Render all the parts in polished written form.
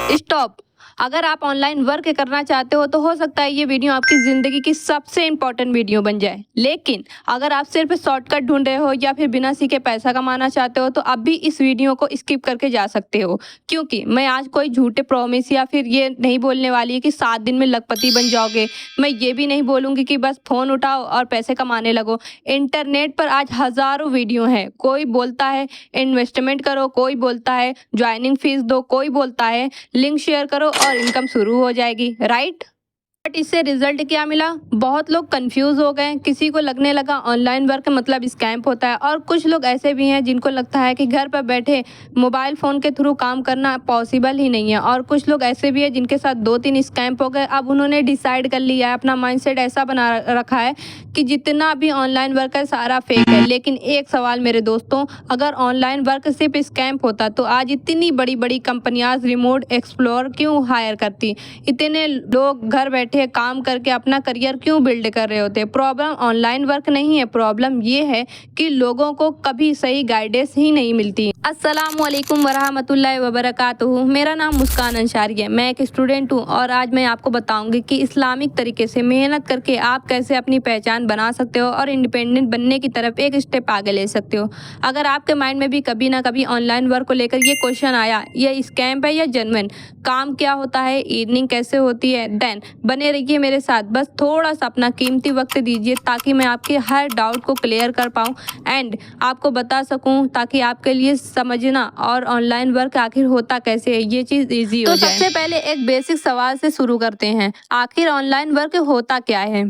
Stop. अगर आप online work करना चाहते हो तो हो सकता है ये वीडियो आपकी ज़िंदगी की सबसे इम्पोर्टेंट वीडियो बन जाए। लेकिन अगर आप सिर्फ शॉर्टकट ढूंढ रहे हो या फिर बिना सीखे पैसा कमाना चाहते हो तो अब भी इस वीडियो को स्किप करके जा सकते हो, क्योंकि मैं आज कोई झूठे प्रॉमिस या फिर ये नहीं बोलने वाली कि 7 दिन में लखपति बन जाओगे। मैं ये भी नहीं बोलूँगी कि बस फ़ोन उठाओ और पैसे कमाने लगो। इंटरनेट पर आज हज़ारों वीडियो हैं। कोई बोलता है इन्वेस्टमेंट करो, कोई बोलता है ज्वाइनिंग फीस दो, कोई बोलता है लिंक शेयर करो और इनकम शुरू हो जाएगी, राइट। बट इससे रिजल्ट क्या मिला? बहुत लोग कंफ्यूज हो गए। किसी को लगने लगा ऑनलाइन वर्क मतलब स्कैम होता है, और कुछ लोग ऐसे भी हैं जिनको लगता है कि घर पर बैठे मोबाइल फ़ोन के थ्रू काम करना पॉसिबल ही नहीं है। और कुछ लोग ऐसे भी हैं जिनके साथ 2-3 स्कैम हो गए। अब उन्होंने डिसाइड कर लिया है, अपना माइंडसेट ऐसा बना रखा है कि जितना भी ऑनलाइन वर्क है सारा फेक है। लेकिन एक सवाल मेरे दोस्तों, अगर ऑनलाइन वर्क सिर्फ स्कैम होता तो आज इतनी बड़ी बड़ी कंपनियां रिमोट एक्सप्लोर क्यों हायर करती? इतने लोग घर बैठे काम करके अपना करियर क्यों बिल्ड कर रहे होते? प्रॉब्लम ऑनलाइन वर्क नहीं है, प्रॉब्लम ये है कि लोगों को कभी सही गाइडेंस ही नहीं मिलती। अस्सलामुअलैकुम वरहमतुल्लाहि वबरकातुहू। मेरा नाम मुस्कान अंसारी है। मैं एक स्टूडेंट हूँ और आज मैं आपको बताऊंगी कि इस्लामिक तरीके से मेहनत करके आप कैसे अपनी पहचान बना सकते हो और इंडिपेंडेंट बनने की तरफ एक स्टेप आगे ले सकते हो। अगर आपके माइंड में भी कभी ना कभी ऑनलाइन वर्क को लेकर ये क्वेश्चन आया, ये स्कैम है या जेन्युइन, काम क्या होता है, अर्निंग कैसे होती है, देन बने रहिए मेरे साथ। बस थोड़ा सा अपना कीमती वक्त दीजिए ताकि मैं आपके हर डाउट को क्लियर कर पाऊँ एंड आपको बता सकूँ, ताकि आपके लिए समझना और ऑनलाइन वर्क आखिर होता कैसे है ये चीज़ इजी हो जाए। तो सबसे पहले एक बेसिक सवाल से शुरू करते हैं, आखिर ऑनलाइन वर्क होता क्या है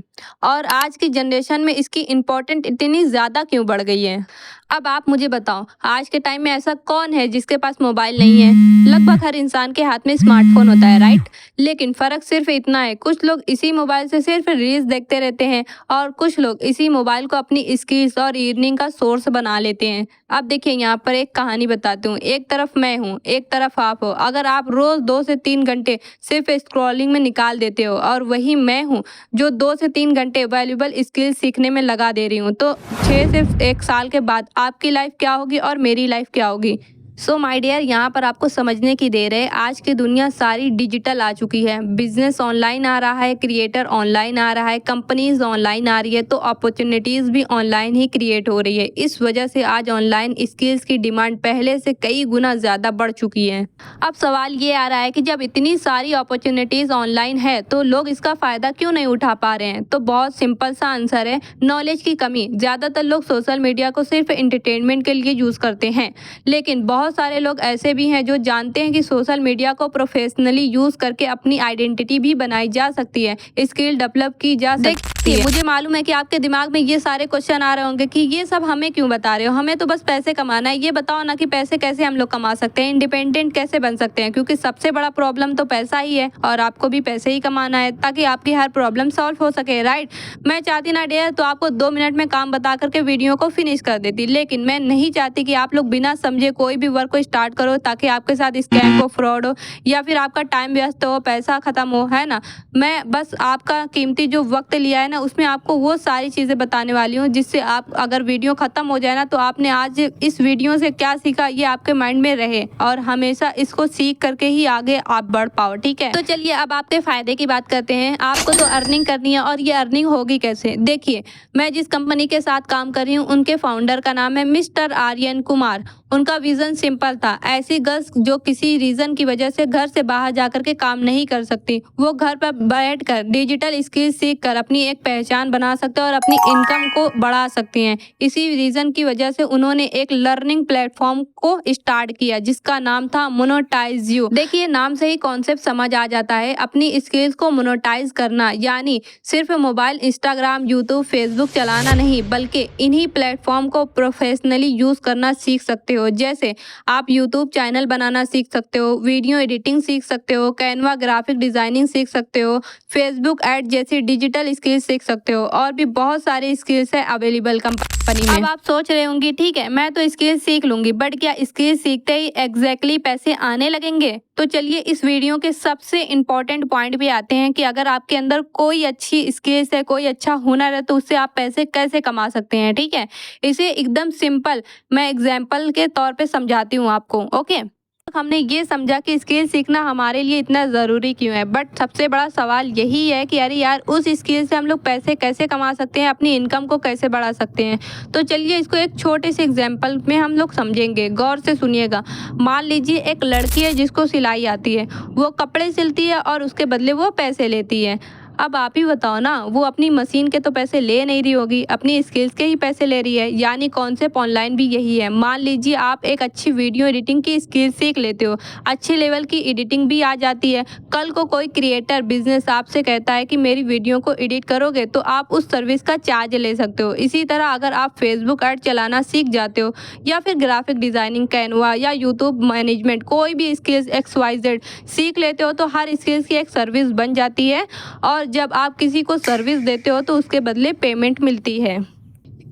और आज की जनरेशन में इसकी इम्पोर्टेंट इतनी ज़्यादा क्यों बढ़ गई है? अब आप मुझे बताओ, आज के टाइम में ऐसा कौन है जिसके पास मोबाइल नहीं है? लगभग हर इंसान के हाथ में स्मार्टफोन होता है, राइट। लेकिन फ़र्क सिर्फ इतना है, कुछ लोग इसी मोबाइल से सिर्फ रील्स देखते रहते हैं और कुछ लोग इसी मोबाइल को अपनी स्किल्स और अर्निंग का सोर्स बना लेते हैं। अब देखिए, यहाँ पर एक कहानी बताती हूँ। एक तरफ मैं हूँ, एक तरफ आप हो। अगर आप रोज़ 2 से 3 घंटे सिर्फ स्क्रॉलिंग में निकाल देते हो और वही मैं हूँ जो 2 से 3 घंटे वैल्यूबल स्किल सीखने में लगा दे रही हूँ, तो 6 से 1 साल के बाद आपकी लाइफ क्या होगी और मेरी लाइफ क्या होगी? सो माय डियर, यहाँ पर आपको समझने की देर है। आज की दुनिया सारी डिजिटल आ चुकी है। बिजनेस ऑनलाइन आ रहा है, क्रिएटर ऑनलाइन आ रहा है, कंपनीज ऑनलाइन आ रही है, तो अपॉर्चुनिटीज़ भी ऑनलाइन ही क्रिएट हो रही है। इस वजह से आज ऑनलाइन स्किल्स की डिमांड पहले से कई गुना ज़्यादा बढ़ चुकी है। अब सवाल ये आ रहा है कि जब इतनी सारी अपॉर्चुनिटीज़ ऑनलाइन है तो लोग इसका फ़ायदा क्यों नहीं उठा पा रहे हैं? तो बहुत सिंपल सा आंसर है, नॉलेज की कमी। ज़्यादातर लोग सोशल मीडिया को सिर्फ एंटरटेनमेंट के लिए यूज़ करते हैं, लेकिन बहुत सारे लोग ऐसे भी हैं जो जानते हैं कि सोशल मीडिया को प्रोफेशनली यूज करके अपनी आइडेंटिटी भी बनाई जा सकती है, स्किल डेवलप की जा सकती है। मुझे मालूम है कि आपके दिमाग में ये सारे क्वेश्चन आ रहे होंगे कि ये सब हमें क्यों बता रहे हो, हमें तो बस पैसे कमाना है। ये बताओ ना कि पैसे कैसे हम लोग कमा सकते हैं, इंडिपेंडेंट कैसे बन सकते हैं, क्योंकि सबसे बड़ा प्रॉब्लम तो पैसा ही है और आपको भी पैसे ही कमाना है ताकि आपकी हर प्रॉब्लम सॉल्व हो सके, राइट। मैं चाहती ना डियर तो आपको 2 मिनट में काम बता करके वीडियो को फिनिश कर देती, लेकिन मैं नहीं चाहती कि आप लोग बिना समझे कोई भी वर्क को स्टार्ट करो ताकि आपके साथ स्कैम हो, फ्रॉड हो या फिर आपका टाइम व्यस्त हो, पैसा खत्म हो, है ना। मैं बस आपका कीमती जो वक्त लिया है ना, उसमें आपको वो सारी चीज़ें बताने वाली हूँ जिससे आप अगर वीडियो ख़त्म हो जाए ना तो आपने आज इस वीडियो से क्या सीखा ये आपके माइंड में रहे और हमेशा इसको सीख करके ही आगे आप बढ़ पाओ, ठीक है। तो चलिए अब आपके फ़ायदे की बात करते हैं। आपको तो अर्निंग करनी है और ये अर्निंग होगी कैसे? देखिए, मैं जिस कंपनी के साथ काम कर रही हूँ उनके फाउंडर का नाम है मिस्टर आर्यन कुमार। उनका विज़न सिंपल था, ऐसी गर्ल्स जो किसी रीज़न की वजह से घर से बाहर जाकर के काम नहीं कर सकती, वो घर पर बैठकर डिजिटल स्किल सीख कर अपनी एक पहचान बना सकते हैं और अपनी इनकम को बढ़ा सकती हैं। इसी रीज़न की वजह से उन्होंने एक लर्निंग प्लेटफॉर्म को स्टार्ट किया जिसका नाम था मोनेटाइज यू। देखिए, नाम से ही कॉन्सेप्ट समझ आ जाता है। अपनी स्किल्स को मोनेटाइज करना यानी सिर्फ मोबाइल, इंस्टाग्राम, यूट्यूब, फेसबुक चलाना नहीं, बल्कि इन्हीं प्लेटफॉर्म को प्रोफेशनली यूज़ करना सीख सकते हो। जैसे आप यूट्यूब चैनल बनाना सीख सकते हो, वीडियो एडिटिंग सीख सकते हो, कैनवा ग्राफिक डिजाइनिंग सीख सकते हो, फेसबुक एड जैसी डिजिटल स्किल्स सीख सकते हो और भी बहुत सारे स्किल्स है अवेलेबल कंपनी में। अब आप सोच रहे होंगे ठीक है मैं तो स्किल्स सीख लूंगी, बट क्या स्किल्स सीखते ही एग्जैक्टली पैसे आने लगेंगे? तो चलिए इस वीडियो के सबसे इम्पोर्टेंट पॉइंट पे आते हैं कि अगर आपके अंदर कोई अच्छी स्किल्स है, कोई अच्छा हुनर है, तो उससे आप पैसे कैसे कमा सकते हैं, ठीक है। इसे एकदम सिंपल मैं एग्जाम्पल के तौर पे समझाती हूँ आपको, ओके। हमने ये समझा कि स्किल सीखना हमारे लिए इतना ज़रूरी क्यों है, बट सबसे बड़ा सवाल यही है कि अरे यार उस स्किल से हम लोग पैसे कैसे कमा सकते हैं, अपनी इनकम को कैसे बढ़ा सकते हैं। तो चलिए इसको एक छोटे से एग्जांपल में हम लोग समझेंगे, गौर से सुनिएगा। मान लीजिए एक लड़की है जिसको सिलाई आती है, वो कपड़े सिलती है और उसके बदले वो पैसे लेती है। अब आप ही बताओ ना, वो अपनी मशीन के तो पैसे ले नहीं रही होगी, अपनी स्किल्स के ही पैसे ले रही है। यानी कॉन्सेप्ट ऑनलाइन भी यही है। मान लीजिए आप एक अच्छी वीडियो एडिटिंग की स्किल सीख लेते हो, अच्छे लेवल की एडिटिंग भी आ जाती है। कल को कोई क्रिएटर बिजनेस आपसे कहता है कि मेरी वीडियो को एडिट करोगे, तो आप उस सर्विस का चार्ज ले सकते हो। इसी तरह अगर आप फेसबुक ऐड चलाना सीख जाते हो या फिर ग्राफिक डिज़ाइनिंग, कैनवा या यूट्यूब मैनेजमेंट, कोई भी स्किल्स XYZ सीख लेते हो, तो हर स्किल्स की एक सर्विस बन जाती है। और जब आप किसी को सर्विस देते हो तो उसके बदले पेमेंट मिलती है।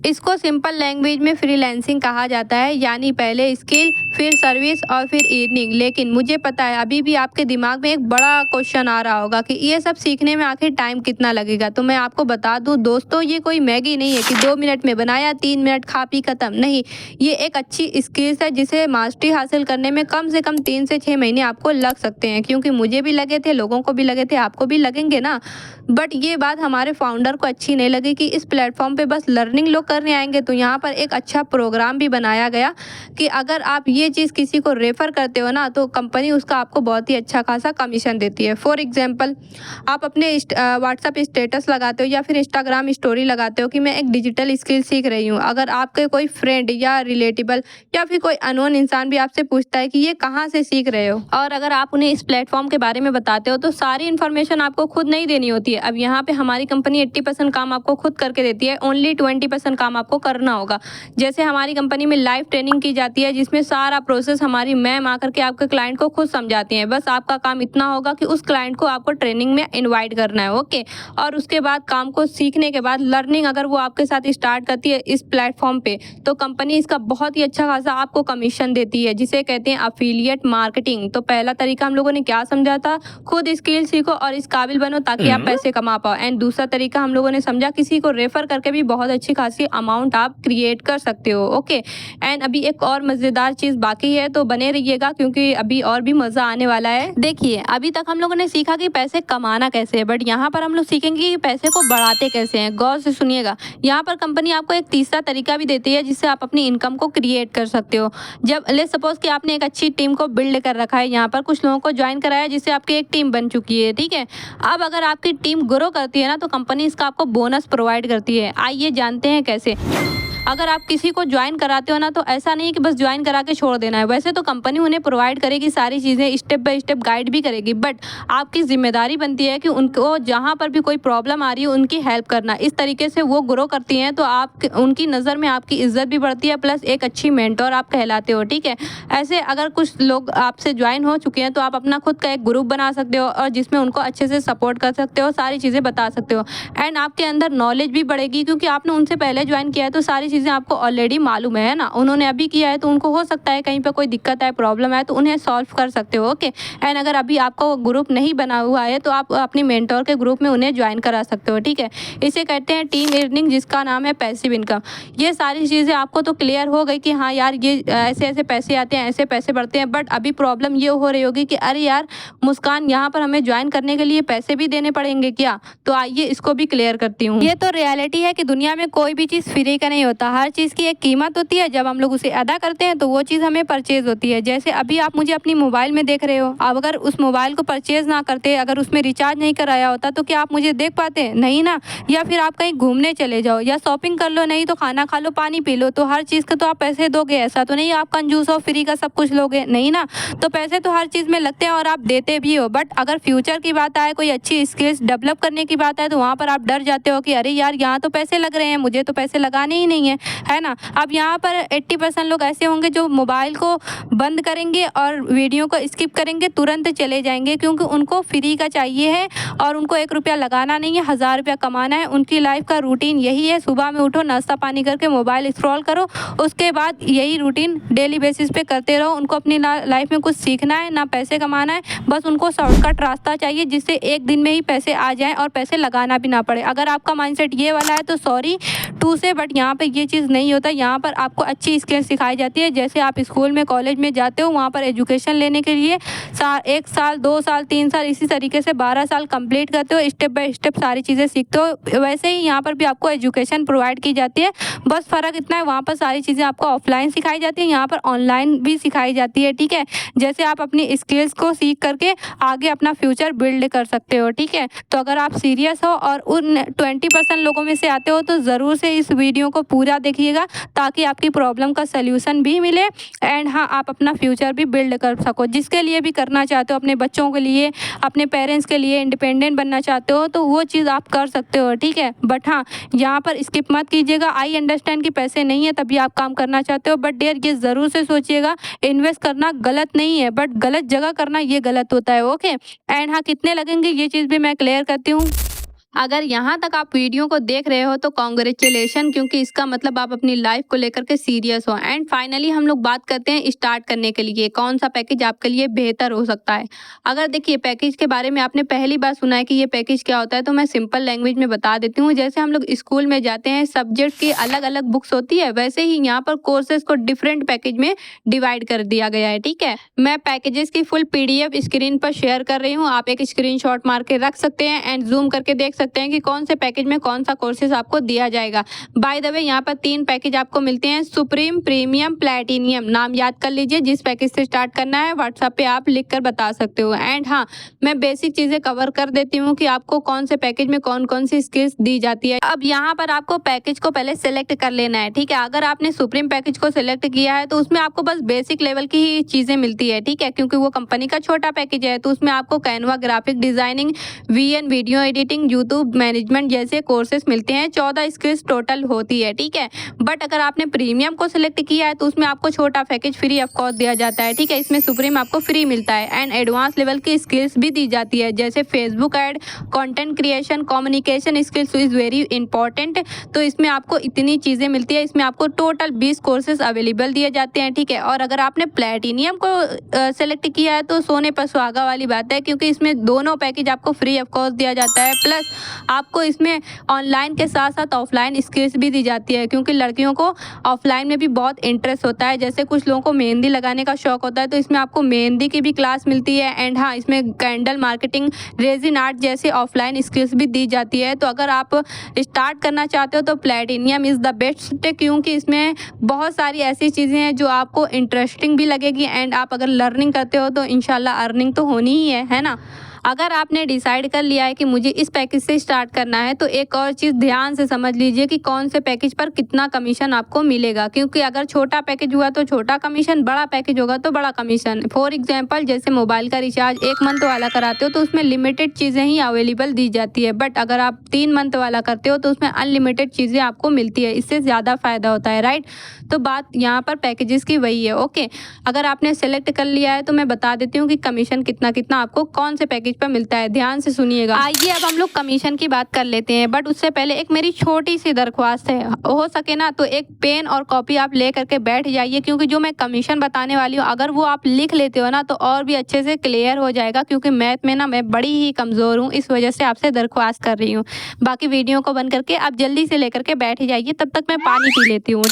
इसको सिंपल लैंग्वेज में फ्रीलांसिंग कहा जाता है, यानी पहले स्किल, फिर सर्विस और फिर अर्निंग। लेकिन मुझे पता है अभी भी आपके दिमाग में एक बड़ा क्वेश्चन आ रहा होगा कि ये सब सीखने में आखिर टाइम कितना लगेगा। तो मैं आपको बता दूं दोस्तों, ये कोई मैगी नहीं है कि 2 मिनट में बनाया, 3 मिनट खा पी खत्म। नहीं, ये एक अच्छी स्किल्स है जिसे मास्टरी हासिल करने में कम से कम 3 से 6 महीने आपको लग सकते हैं। क्योंकि मुझे भी लगे थे, लोगों को भी लगे थे, आपको भी लगेंगे ना। बट ये बात हमारे फाउंडर को अच्छी नहीं लगी कि इस प्लेटफॉर्म पे बस लर्निंग लोग करने आएंगे। तो यहाँ पर एक अच्छा प्रोग्राम भी बनाया गया कि अगर आप ये चीज़ किसी को रेफ़र करते हो ना, तो कंपनी उसका आपको बहुत ही अच्छा खासा कमीशन देती है। फॉर एग्जांपल, आप अपने व्हाट्सएप स्टेटस लगाते हो या फिर इंस्टाग्राम स्टोरी लगाते हो कि मैं एक डिजिटल स्किल सीख रही हूँ। अगर आपके कोई फ्रेंड या रिलेटिबल या फिर कोई अननोन इंसान भी आपसे पूछता है कि ये कहाँ से सीख रहे हो, और अगर आप उन्हें इस प्लेटफॉर्म के बारे में बताते हो, तो सारी इन्फॉर्मेशन आपको खुद नहीं देनी होती है। अब यहाँ पे हमारी कंपनी 80% काम आपको खुद करके देती है, ओनली 20% काम आपको करना होगा। जैसे हमारी कंपनी में लाइव ट्रेनिंग की जाती है, जिसमें सारा प्रोसेस हमारी मैम आकर के आपके क्लाइंट को खुद समझाती हैं। बस आपका काम इतना होगा कि उस क्लाइंट को आपको ट्रेनिंग में इन्वाइट करना है, ओके। और उसके बाद काम को सीखने के बाद लर्निंग अगर वो आपके साथ स्टार्ट करती है इस प्लेटफॉर्म पे, तो कंपनी इसका बहुत ही अच्छा खासा आपको कमीशन देती है, जिसे कहते हैं अफिलिएट मार्केटिंग। तो पहला तरीका हम लोगों ने क्या समझा था, खुद स्किल सीखो और इस काबिल बनो ताकि आप पैसे कमा पाओ। एंड दूसरा तरीका हम लोगों ने समझा किसी को रेफर करके भी बहुत अच्छी खासी अमाउंट आप क्रिएट कर सकते हो, ओके। एंड अभी एक और मजेदार चीज बाकी है, तो बने रहिएगा क्योंकि अभी और भी मजा आने वाला है। देखिए, अभी तक हम लोगों ने सीखा कि पैसे कमाना कैसे है, बट यहाँ पर हम लोग सीखेंगे कि पैसे को बढ़ाते कैसे हैं। गौर से सुनिएगा, यहाँ पर कंपनी आपको एक तीसरा तरीका भी देती है जिससे आप अपनी इनकम को क्रिएट कर सकते हो। जब लेट्स सपोज कि आपने एक अच्छी टीम को बिल्ड कर रखा है, यहाँ पर कुछ लोगों को ज्वाइन कराया जिससे आपकी एक टीम बन चुकी है, ठीक है। अब अगर आपकी टीम ग्रो करती है ना, तो कंपनी इसका आपको बोनस प्रोवाइड करती है। आइए जानते हैं कैसे। अगर आप किसी को ज्वाइन कराते हो ना, तो ऐसा नहीं कि बस ज्वाइन करा के छोड़ देना है। वैसे तो कंपनी उन्हें प्रोवाइड करेगी सारी चीज़ें, स्टेप बाय स्टेप गाइड भी करेगी, बट आपकी जिम्मेदारी बनती है कि उनको जहाँ पर भी कोई प्रॉब्लम आ रही है उनकी हेल्प करना। इस तरीके से वो ग्रो करती हैं, तो आप उनकी नज़र में आपकी इज्जत भी बढ़ती है, प्लस एक अच्छी मेंटोर आप कहलाते हो, ठीक है। ऐसे अगर कुछ लोग आपसे ज्वाइन हो चुके हैं, तो आप अपना खुद का एक ग्रुप बना सकते हो और जिसमें उनको अच्छे से सपोर्ट कर सकते हो, सारी चीज़ें बता सकते हो। एंड आपके अंदर नॉलेज भी बढ़ेगी क्योंकि आपने उनसे पहले ज्वाइन किया है, तो सारी चीज़ें आपको ऑलरेडी मालूम है ना। उन्होंने अभी किया है, तो उनको हो सकता है कहीं पे कोई दिक्कत है, प्रॉब्लम है, तो उन्हें सॉल्व कर सकते हो, ओके। एंड अगर अभी आपका वो ग्रुप नहीं बना हुआ है, तो आप अपनी मेंटोर के ग्रुप में उन्हें ज्वाइन करा सकते हो, ठीक है। इसे कहते हैं टीम अर्निंग, जिसका नाम है पैसिव इनकम। ये सारी चीज़ें आपको तो क्लियर हो गई कि हाँ यार, ये ऐसे ऐसे पैसे आते हैं, ऐसे पैसे बढ़ते हैं। बट अभी प्रॉब्लम ये हो रही होगी कि अरे यार मुस्कान, यहाँ पर हमें ज्वाइन करने के लिए पैसे भी देने पड़ेंगे क्या? तो आइए इसको भी क्लियर करती हूँ। ये तो रियलिटी है कि दुनिया में कोई भी चीज़ फ्री का नहीं होता, हर चीज़ की एक कीमत होती है। जब हम लोग उसे अदा करते हैं तो वो चीज़ हमें परचेज होती है। जैसे अभी आप मुझे अपनी मोबाइल में देख रहे हो, अब अगर उस मोबाइल को परचेज ना करते, अगर उसमें रिचार्ज नहीं कराया होता, तो क्या आप मुझे देख पाते? नहीं ना। या फिर आप कहीं घूमने चले जाओ या शॉपिंग कर लो, नहीं तो खाना खा लो, पानी पी लो, तो हर चीज़ का तो आप पैसे दोगे। ऐसा तो नहीं आप कंजूस हो, फ्री का सब कुछ लोगे, नहीं ना। तो पैसे तो हर चीज़ में लगते हैं और आप देते भी हो। बट अगर फ्यूचर की बात आए, कोई अच्छी स्किल्स डेवलप करने की बात आए, तो वहाँ पर आप डर जाते हो कि अरे यार, यहाँ तो पैसे लग रहे हैं, मुझे तो पैसे लगाने ही नहीं है ना। अब यहाँ पर 80% लोग ऐसे होंगे जो मोबाइल को बंद करेंगे और वीडियो को स्किप करेंगे, तुरंत चले जाएंगे, क्योंकि उनको फ्री का चाहिए है और उनको 1 रुपया लगाना नहीं है, 1000 रुपया कमाना है। उनकी लाइफ का रूटीन यही है, सुबह में उठो, नाश्ता पानी करके मोबाइल स्क्रॉल करो, उसके बाद यही रूटीन डेली बेसिस पे करते रहो। उनको अपनी लाइफ में कुछ सीखना है ना, पैसे कमाना है, बस उनको शॉर्टकट रास्ता चाहिए जिससे एक दिन में ही पैसे आ जाएं और पैसे लगाना भी ना पड़े। अगर आपका माइंडसेट ये वाला है तो सॉरी, 2 से, बट यहाँ पे ये चीज़ नहीं होता। यहाँ पर आपको अच्छी स्किल सिखाई जाती है। जैसे आप स्कूल में, कॉलेज में जाते हो, वहाँ पर एजुकेशन लेने के लिए 1 साल, 2 साल, 3 साल, इसी तरीके से 12 साल कंप्लीट करते हो, स्टेप बाय स्टेप सारी चीज़ें सीखते हो। वैसे ही यहाँ पर भी आपको एजुकेशन प्रोवाइड की जाती है। बस फ़र्क इतना है, वहाँ पर सारी चीज़ें आपको ऑफलाइन सिखाई जाती है, यहाँ पर ऑनलाइन भी सिखाई जाती है। ठीक है, जैसे आप अपनी स्किल्स को सीख करके आगे अपना फ्यूचर बिल्ड कर सकते हो। ठीक है, तो अगर आप सीरियस हो और उन 20% लोगों में से आते हो तो ज़रूर से इस वीडियो को पूरा देखिएगा, ताकि आपकी प्रॉब्लम का सल्यूशन भी मिले एंड हाँ, आप अपना फ्यूचर भी बिल्ड कर सको। जिसके लिए भी करना चाहते हो, अपने बच्चों के लिए, अपने पेरेंट्स के लिए इंडिपेंडेंट बनना चाहते हो, तो वो चीज़ आप कर सकते हो। ठीक है, बट हाँ, यहाँ पर स्किप मत कीजिएगा। आई अंडरस्टैंड कि पैसे नहीं है तभी आप काम करना चाहते हो, बट डियर ये ज़रूर से सोचिएगा, इन्वेस्ट करना गलत नहीं है, बट गलत जगह करना ये गलत होता है। ओके, एंड हाँ, कितने लगेंगे ये चीज़ भी मैं क्लियर करती हूँ। अगर यहाँ तक आप वीडियो को देख रहे हो तो कॉन्ग्रेचुलेशन, क्योंकि इसका मतलब आप अपनी लाइफ को लेकर के सीरियस हो। एंड फाइनली हम लोग बात करते हैं स्टार्ट करने के लिए कौन सा पैकेज आपके लिए बेहतर हो सकता है। अगर देखिए, पैकेज के बारे में आपने पहली बार सुना है कि ये पैकेज क्या होता है, तो मैं सिंपल लैंग्वेज में बता देती हूँ। जैसे हम लोग स्कूल में जाते हैं, सब्जेक्ट की अलग अलग बुक्स होती है, वैसे ही यहाँ पर कोर्सेज को डिफरेंट पैकेज में डिवाइड कर दिया गया है। ठीक है, मैं पैकेजेस की फुल PDF स्क्रीन पर शेयर कर रही हूँ, आप एक स्क्रीनशॉट मार के रख सकते हैं एंड जूम करके देख सकते हैं कि कौन से पैकेज में कौन सा कोर्सेज आपको दिया जाएगा। बाय द वे, यहाँ पर 3 पैकेज आपको मिलते हैं, सुप्रीम, प्रीमियम, प्लैटिनियम। नाम याद कर लीजिए, जिस पैकेज से स्टार्ट करना है व्हाट्सएप पे आप लिख कर बता सकते हो। एंड हाँ, मैं बेसिक चीज़ें कवर कर देती हूँ कि आपको कौन से पैकेज में कौन कौन सी स्किल्स दी जाती है। अब यहाँ पर आपको पैकेज को पहले सेलेक्ट कर लेना है। ठीक है, अगर आपने सुप्रीम पैकेज को सिलेक्ट किया है तो उसमें आपको बस बेसिक लेवल की ही चीज़ें मिलती है। ठीक है, क्योंकि वो कंपनी का छोटा पैकेज है, तो उसमें आपको Canva, graphic designing, VN video editing, YouTube management जैसे कोर्सेज मिलते हैं। 14 स्किल्स टोटल होती है। ठीक है, बट अगर आपने प्रीमियम को सिलेक्ट किया है तो उसमें आपको छोटा पैकेज फ्री ऑफ कॉस्ट दिया जाता है। ठीक है, इसमें सुप्रीम आपको फ्री मिलता है एंड एडवांस लेवल की स्किल्स भी दी जाती है, जैसे Facebook ad, content creation, communication skills is very important. तो इसमें आपको इतनी चीज़ें मिलती है, इसमें आपको टोटल 20 कोर्सेज अवेलेबल दिए जाते हैं। ठीक है, और अगर आपने प्लैटिनियम को सेलेक्ट किया है तो सोने पर सुहागा वाली बात है, क्योंकि इसमें दोनों पैकेज आपको फ्री ऑफ कॉस्ट दिया जाता है, प्लस आपको इसमें ऑनलाइन के साथ साथ ऑफलाइन स्किल्स भी दी जाती है, क्योंकि लड़कियों को ऑफलाइन में भी बहुत इंटरेस्ट होता है। जैसे कुछ लोगों को मेहंदी लगाने का शौक होता है, तो इसमें आपको मेहंदी की भी क्लास मिलती है एंड हाँ, इसमें कैंडल मार्केटिंग, रेजिन आर्ट जैसे ऑफलाइन स्किल्स भी दी जाती है। तो अगर आप स्टार्ट करना चाहते हो तो प्लैटिनियम इज़ द बेस्ट, क्योंकि इसमें बहुत सारी ऐसी चीज़ें हैं जो आपको इंटरेस्टिंग भी लगेगी एंड आप अगर लर्निंग करते हो तो इंशाल्लाह अर्निंग तो होनी ही है ना। अगर आपने डिसाइड कर लिया है कि मुझे इस पैकेज से स्टार्ट करना है, तो एक और चीज़ ध्यान से समझ लीजिए कि कौन से पैकेज पर कितना कमीशन आपको मिलेगा, क्योंकि अगर छोटा पैकेज हुआ तो छोटा कमीशन, बड़ा पैकेज होगा तो बड़ा कमीशन। फॉर एग्जांपल, जैसे मोबाइल का रिचार्ज 1 मंथ वाला कराते हो तो उसमें लिमिटेड चीज़ें ही अवेलेबल दी जाती है, बट अगर आप 3 मंथ वाला करते हो तो उसमें अनलिमिटेड चीज़ें आपको मिलती है, इससे ज़्यादा फ़ायदा होता है। राइट, तो बात यहाँ पर पैकेजेस की वही है। ओके, अगर आपने सेलेक्ट कर लिया है तो मैं बता देती हूँ कि कमीशन कितना कितना आपको कौन से पैकेज पर मिलता है, ध्यान से सुनिएगा। आइए अब हम लोग कमीशन की बात कर लेते हैं, बट उससे पहले एक मेरी छोटी सी दरख्वास्त है, हो सके ना तो एक पेन और कॉपी आप ले करके बैठ जाइए, क्योंकि जो मैं कमीशन बताने वाली हूँ अगर वो आप लिख लेते हो ना तो और भी अच्छे से क्लियर हो जाएगा, क्योंकि मैथ में ना मैं बड़ी ही कमज़ोर हूँ, इस वजह से आपसे दरख्वास्त कर रही हूँ। बाकी वीडियो को बंद करके आप जल्दी से लेकर के बैठ जाइए, तब तक मैं पानी पी लेती हूँ।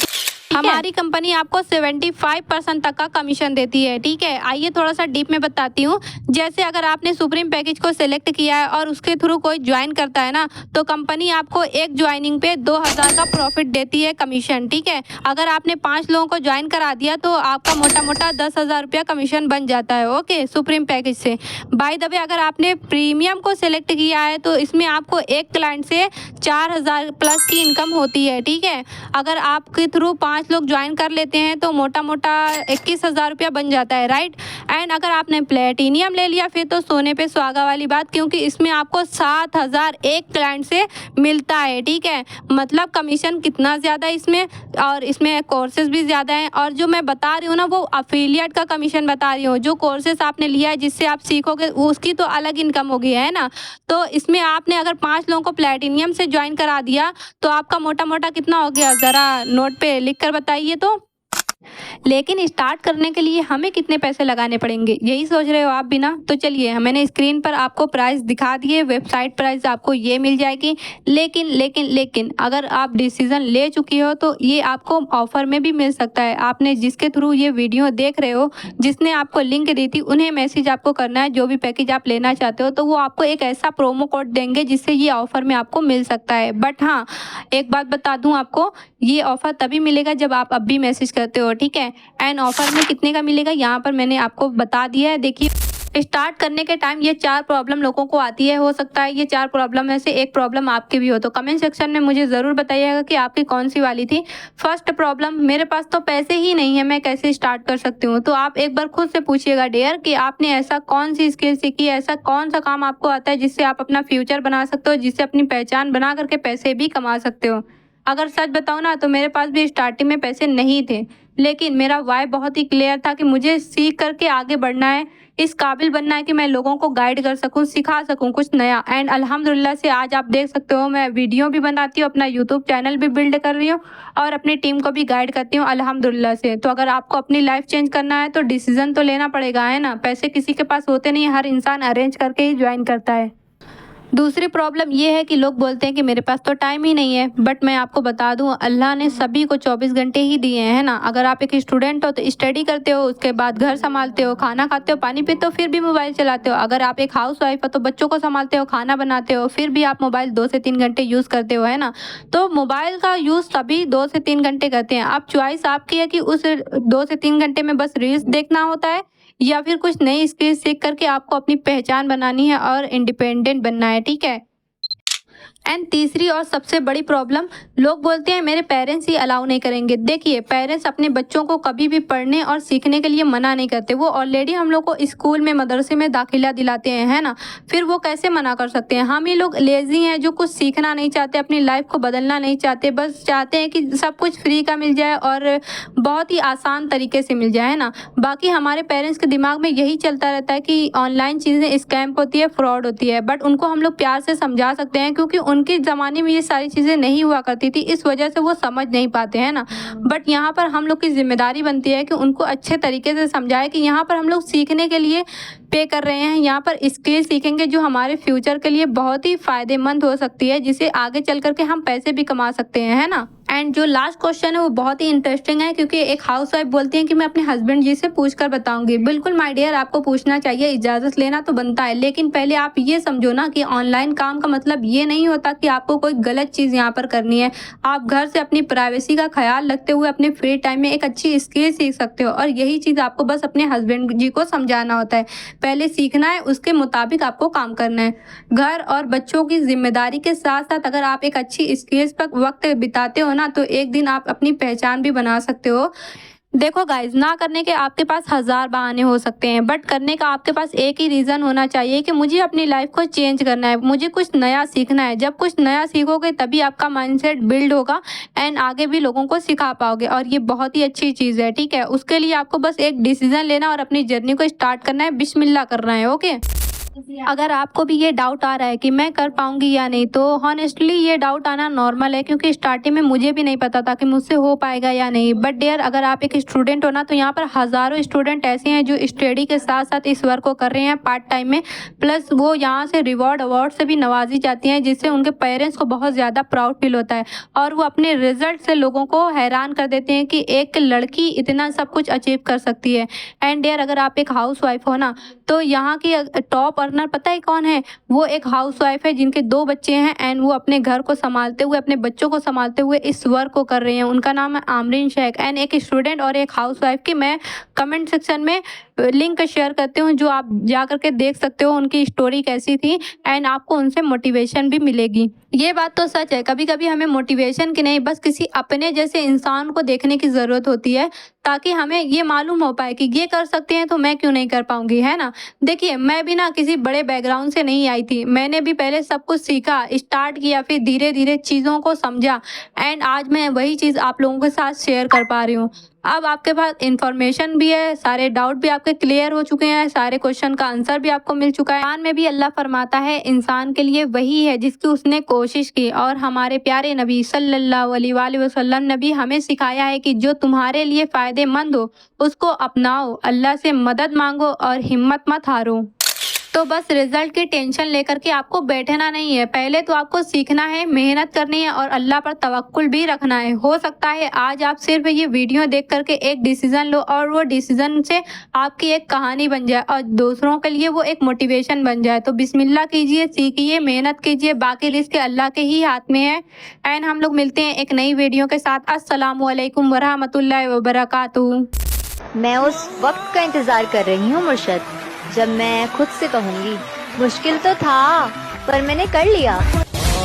हमारी कंपनी आपको 75% तक का कमीशन देती है। ठीक है, आइए थोड़ा सा डीप में बताती हूँ। जैसे अगर आपने सुप्रीम पैकेज को सिलेक्ट किया है और उसके थ्रू कोई ज्वाइन करता है ना, तो कंपनी आपको एक ज्वाइनिंग पे 2000 का प्रॉफिट देती है कमीशन। ठीक है, अगर आपने 5 लोगों को ज्वाइन करा दिया तो आपका मोटा मोटा 10,000 रुपया कमीशन बन जाता है। ओके, सुप्रीम पैकेज से। बाय द वे, अगर आपने प्रीमियम को सिलेक्ट किया है तो इसमें आपको एक क्लाइंट से 4000 प्लस की इनकम होती है। ठीक है, अगर आपके थ्रू 5 लोग ज्वाइन कर लेते हैं तो मोटा मोटा 21,000 रुपया बन जाता है। राइट, एंड अगर आपने प्लेटिनियम ले लिया फिर तो सोने पे सुहागा वाली बात, क्योंकि इसमें आपको 7,000 एक क्लाइंट से मिलता है। ठीक है, मतलब कमीशन कितना ज़्यादा इसमें, और इसमें कोर्सेज भी ज़्यादा हैं, और जो मैं बता रही हूँ ना वो अफिलिएट का कमीशन बता रही हूँ। जो कोर्सेज आपने लिया है जिससे आप सीखोगे उसकी तो अलग इनकम होगी, है ना। तो इसमें आपने अगर 5 लोगों को प्लेटिनियम से ज्वाइन करा दिया तो आपका मोटा मोटा कितना हो गया, ज़रा नोट पे लिख कर बताइए तो। लेकिन स्टार्ट करने के लिए हमें कितने पैसे लगाने पड़ेंगे, यही सोच रहे हो आप भी ना? तो चलिए मैंने स्क्रीन पर आपको प्राइस दिखा दिए, वेबसाइट प्राइस आपको ये मिल जाएगी। लेकिन अगर आप डिसीजन ले चुकी हो तो ये आपको ऑफर में भी मिल सकता है। आपने जिसके थ्रू ये वीडियो देख रहे हो, जिसने आपको लिंक दी थी, उन्हें मैसेज आपको करना है जो भी पैकेज आप लेना चाहते हो, तो वो आपको एक ऐसा प्रोमो कोड देंगे जिससे ये ऑफर में आपको मिल सकता है। बट हाँ, एक बात बता दूं आपको, ये ऑफर तभी मिलेगा जब आप अब भी मैसेज करते हो, ठीक है? एंड ऑफर में कितने का मिलेगा यहाँ पर मैंने आपको बता दिया है। देखिए, स्टार्ट करने के टाइम ये 4 प्रॉब्लम लोगों को आती है। हो सकता है ये 4 प्रॉब्लम में से एक प्रॉब्लम आपकी भी हो, तो कमेंट सेक्शन में मुझे ज़रूर बताइएगा कि आपकी कौन सी वाली थी। फर्स्ट प्रॉब्लम, मेरे पास तो पैसे ही नहीं है, मैं कैसे स्टार्ट कर सकती हूँ? तो आप एक बार खुद से पूछिएगा डियर कि आपने ऐसा कौन सी स्किल सीखी है, ऐसा कौन सा काम आपको आता है जिससे आप अपना फ्यूचर बना सकते हो, जिससे अपनी पहचान बना करके पैसे भी कमा सकते हो। अगर सच बताऊँ ना, तो मेरे पास भी स्टार्टिंग में पैसे नहीं थे, लेकिन मेरा वाई बहुत ही क्लियर था कि मुझे सीख करके आगे बढ़ना है, इस काबिल बनना है कि मैं लोगों को गाइड कर सकूं, सिखा सकूं कुछ नया। एंड अल्हम्दुलिल्लाह से आज आप देख सकते हो मैं वीडियो भी बनाती हूँ, अपना यूट्यूब चैनल भी बिल्ड कर रही हूँ और अपनी टीम को भी गाइड करती हूँ अल्हम्दुलिल्लाह से। तो अगर आपको अपनी लाइफ चेंज करना है तो डिसीजन तो लेना पड़ेगा, है ना? पैसे किसी के पास होते नहीं, हर इंसान अरेंज करके ही ज्वाइन करता है। दूसरी प्रॉब्लम ये है कि लोग बोलते हैं कि मेरे पास तो टाइम ही नहीं है। बट मैं आपको बता दूं, अल्लाह ने सभी को 24 घंटे ही दिए हैं, है ना? अगर आप एक स्टूडेंट हो तो स्टडी करते हो, उसके बाद घर संभालते हो, खाना खाते हो, पानी पीते हो, फिर भी मोबाइल चलाते हो। अगर आप एक हाउस वाइफ हो तो बच्चों को संभालते हो, खाना बनाते हो, फिर भी आप मोबाइल 2 से 3 घंटे यूज़ करते हो, है ना? तो मोबाइल का यूज़ सभी 2 से 3 घंटे करते हैं। अब चॉइस आपकी है कि उस 2 से 3 घंटे में बस रील्स देखना होता है या फिर कुछ नई स्किल सीख करके आपको अपनी पहचान बनानी है और इंडिपेंडेंट बनना है, ठीक है? एंड तीसरी और सबसे बड़ी प्रॉब्लम, लोग बोलते हैं मेरे पेरेंट्स ही अलाउ नहीं करेंगे। देखिए, पेरेंट्स अपने बच्चों को कभी भी पढ़ने और सीखने के लिए मना नहीं करते। वो ऑलरेडी हम लोग को स्कूल में, मदरसे में दाखिला दिलाते हैं, है ना? फिर वो कैसे मना कर सकते हैं? हम ही लोग लेजी हैं जो कुछ सीखना नहीं चाहते, अपनी लाइफ को बदलना नहीं चाहते, बस चाहते हैं कि सब कुछ फ्री का मिल जाए और बहुत ही आसान तरीके से मिल जाए, है ना? बाकी हमारे पेरेंट्स के दिमाग में यही चलता रहता है कि ऑनलाइन चीज़ें स्कैम होती है, फ्रॉड होती है। बट उनको हम लोग प्यार से समझा सकते हैं क्योंकि उनके ज़माने में ये सारी चीज़ें नहीं हुआ करती थी, इस वजह से वो समझ नहीं पाते, हैं ना? बट यहाँ पर हम लोग की ज़िम्मेदारी बनती है कि उनको अच्छे तरीके से समझाएं कि यहाँ पर हम लोग सीखने के लिए पे कर रहे हैं, यहाँ पर स्किल सीखेंगे जो हमारे फ्यूचर के लिए बहुत ही फ़ायदेमंद हो सकती है, जिसे आगे चल करके हम पैसे भी कमा सकते हैं, है ना? एंड जो लास्ट क्वेश्चन है वो बहुत ही इंटरेस्टिंग है क्योंकि एक हाउसवाइफ बोलती है कि मैं अपने हस्बैंड जी से पूछ कर बताऊंगी। बिल्कुल माय डियर, आपको पूछना चाहिए, इजाज़त लेना तो बनता है, लेकिन पहले आप ये समझो ना कि ऑनलाइन काम का मतलब ये नहीं होता कि आपको कोई गलत चीज़ यहाँ पर करनी है। आप घर से अपनी प्राइवेसी का ख्याल रखते हुए अपने फ्री टाइम में एक अच्छी स्किल सीख सकते हो और यही चीज़ आपको बस अपने हस्बैंड जी को समझाना होता है। पहले सीखना है, उसके मुताबिक आपको काम करना है। घर और बच्चों की जिम्मेदारी के साथ साथ अगर आप एक अच्छी स्किल्स पर वक्त बिताते हो ना, तो एक दिन आप अपनी पहचान भी बना सकते हो। देखो गाइज, ना करने के आपके पास 1000 बहाने हो सकते हैं, बट करने का आपके पास एक ही रीज़न होना चाहिए कि मुझे अपनी लाइफ को चेंज करना है, मुझे कुछ नया सीखना है। जब कुछ नया सीखोगे तभी आपका माइंडसेट बिल्ड होगा एंड आगे भी लोगों को सिखा पाओगे और ये बहुत ही अच्छी चीज़ है, ठीक है? उसके लिए आपको बस एक डिसीजन लेना और अपनी जर्नी को स्टार्ट करना है, बिस्मिल्लाह करना है, ओके? अगर आपको भी ये डाउट आ रहा है कि मैं कर पाऊंगी या नहीं, तो हॉनेस्टली ये डाउट आना नॉर्मल है क्योंकि स्टार्टिंग में मुझे भी नहीं पता था कि मुझसे हो पाएगा या नहीं। बट डियर, अगर आप एक स्टूडेंट हो ना, तो यहाँ पर हज़ारों स्टूडेंट ऐसे हैं जो स्टडी के साथ साथ इस वर्क को कर रहे हैं पार्ट टाइम में, प्लस वो यहाँ से रिवॉर्ड अवार्ड से भी नवाजी जाती हैं, जिससे उनके पेरेंट्स को बहुत ज़्यादा प्राउड फील होता है और वो अपने रिजल्ट से लोगों को हैरान कर देते हैं कि एक लड़की इतना सब कुछ अचीव कर सकती है। एंड डियर, अगर आप एक हाउस वाइफ हो ना, तो यहाँ की टॉप अर्नर पता है कौन है? वो एक हाउसवाइफ है जिनके 2 बच्चे हैं एंड वो अपने घर को संभालते हुए, अपने बच्चों को संभालते हुए इस वर्क को कर रहे हैं। उनका नाम है आमरीन शेख। एंड एक स्टूडेंट और एक हाउसवाइफ की मैं कमेंट सेक्शन में लिंक शेयर करती हूँ, जो आप जा करके देख सकते हो उनकी स्टोरी कैसी थी एंड आपको उनसे मोटिवेशन भी मिलेगी। ये बात तो सच है, कभी कभी हमें मोटिवेशन की नहीं, बस किसी अपने जैसे इंसान को देखने की ज़रूरत होती है ताकि हमें ये मालूम हो पाए कि ये कर सकते हैं तो मैं क्यों नहीं कर पाऊंगी, है ना? देखिए, मैं भी ना किसी बड़े बैकग्राउंड से नहीं आई थी। मैंने भी पहले सब कुछ सीखा, स्टार्ट किया, फिर धीरे धीरे चीज़ों को समझा एंड आज मैं वही चीज़ आप लोगों के साथ शेयर कर पा रही हूँ। अब आपके पास इंफॉर्मेशन भी है, सारे डाउट भी आपके क्लियर हो चुके हैं, सारे क्वेश्चन का आंसर भी आपको मिल चुका है। कुरान में भी अल्लाह फरमाता है इंसान के लिए वही है जिसकी उसने कोशिश की, और हमारे प्यारे नबी सल्लल्लाहु अलैहि वसल्लम ने भी हमें सिखाया है कि जो तुम्हारे लिए फायदेमंद हो उसको अपनाओ, अल्लाह से मदद मांगो और हिम्मत मत हारो। तो बस रिजल्ट की टेंशन लेकर के आपको बैठना नहीं है, पहले तो आपको सीखना है, मेहनत करनी है और अल्लाह पर तवक्कुल भी रखना है। हो सकता है आज आप सिर्फ ये वीडियो देख करके एक डिसीजन लो और वो डिसीजन से आपकी एक कहानी बन जाए और दूसरों के लिए वो एक मोटिवेशन बन जाए। तो बिस्मिल्लाह कीजिए, सीखिए, मेहनत कीजिए, बाकी रिस्क अल्लाह के ही हाथ में है। एंड हम लोग मिलते हैं एक नई वीडियो के साथ। अस्सलामु अलैकुम वरहमतुल्लाहि वबरकातुहू। मैं उस वक्त का इंतजार कर रही हूँ मुर्शद, जब मैं खुद से कहूँगी मुश्किल तो था पर मैंने कर लिया।